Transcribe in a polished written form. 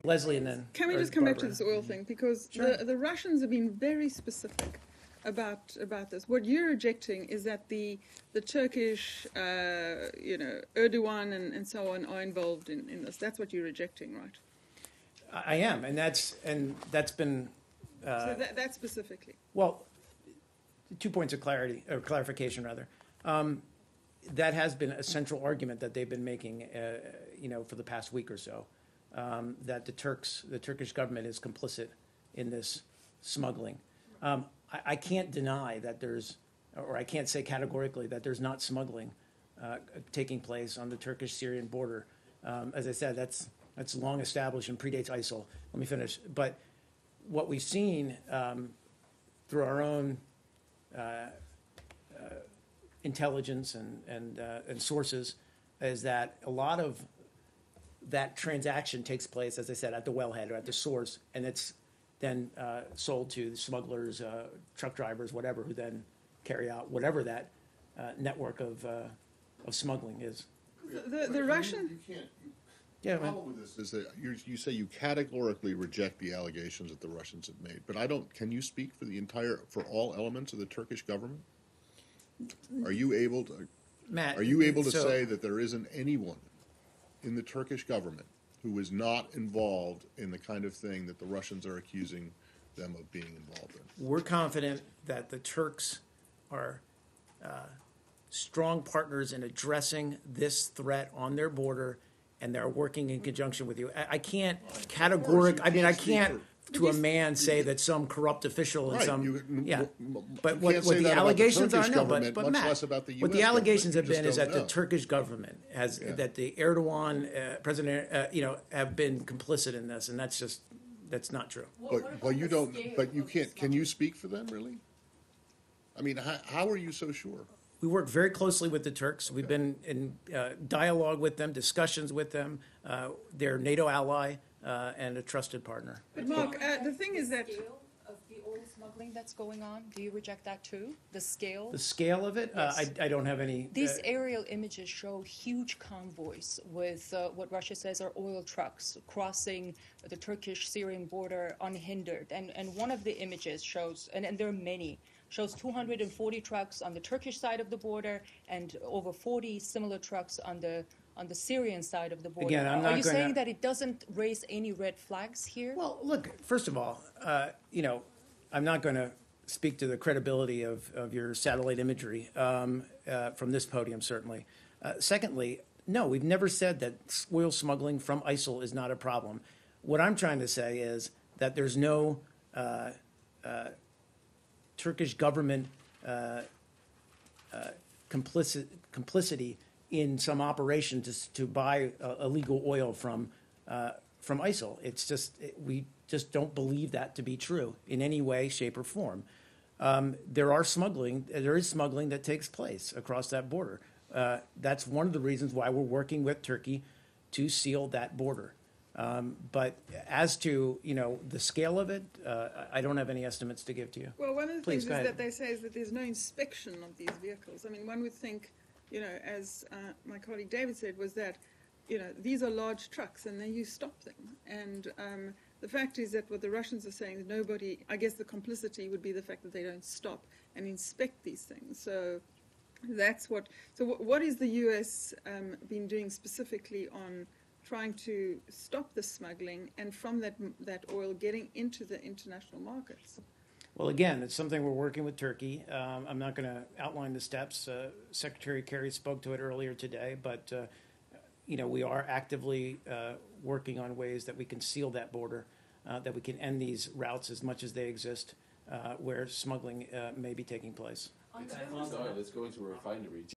Leslie, and then Can we just come back to this oil thing? Because the Russians have been very specific about this. What you're rejecting is that the Turkish, Erdogan and so on are involved in this. That's what you're rejecting, right? I am, and that's been. So that specifically. Well, 2 points of clarity or clarification rather. That has been a central argument that they've been making, for the past week or so, that the Turkish government is complicit in this smuggling. I can't deny that I can't say categorically that there's not smuggling taking place on the Turkish-Syrian border. As I said, that's long established and predates ISIL. Let me finish. But what we've seen through our own intelligence and sources is that a lot of that transaction takes place, as I said, at the wellhead or at the source, and it's then sold to smugglers, truck drivers, whatever, who then carry out whatever that network of smuggling is. The Russian. You can't. Yeah, the problem with this is that you say you categorically reject the allegations that the Russians have made, but I don't. Can you speak for all elements of the Turkish government? Are you able to, Matt? Are you able to say that there isn't anyone in the Turkish government who is not involved in the kind of thing that the Russians are accusing them of being involved in? We're confident that the Turks are strong partners in addressing this threat on their border, and they're working in conjunction with you. I can't categorically. I mean, I can't to a man say that some corrupt official and But what the allegations are, no, but Matt, what the allegations have been is that the Turkish government has that the Erdogan president, have been complicit in this, and that's not true. But you don't. But you can't. Can you speak for them, really? I mean, how are you so sure? We work very closely with the Turks. We've been in dialogue with them, discussions with them. They're a NATO ally and a trusted partner. But Mark, the thing is that scale of the oil smuggling that's going on, do you reject that too? The scale? The scale of it? Yes. I don't have any. These aerial images show huge convoys with what Russia says are oil trucks crossing the Turkish-Syrian border unhindered. And one of the images shows, and there are many, shows 240 trucks on the Turkish side of the border and over 40 similar trucks on the Syrian side of the border. Again, I'm not Are you saying that it doesn't raise any red flags here? Well, look, first of all, I'm not going to speak to the credibility of your satellite imagery from this podium, certainly. Secondly, no, we've never said that oil smuggling from ISIL is not a problem. What I'm trying to say is that there's no Turkish government complicity in some operation to buy illegal oil from ISIL. It's just we just don't believe that to be true in any way, shape, or form. There is smuggling that takes place across that border. That's one of the reasons why we're working with Turkey to seal that border. But as to the scale of it, I don't have any estimates to give to you. Well, one of the Please, things that they say is that there's no inspection of these vehicles. I mean, one would think, as my colleague David said, was that these are large trucks and then you stop them. And the fact is that what the Russians are saying is nobody. I guess the complicity would be the fact that they don't stop and inspect these things. So that's what. So what is the U.S. Been doing specifically on trying to stop the smuggling and from that oil getting into the international markets? Well, again, it's something we're working with Turkey. I'm not going to outline the steps. Secretary Kerry spoke to it earlier today, but we are actively working on ways that we can seal that border, that we can end these routes as much as they exist, where smuggling may be taking place. It's going to a refinery.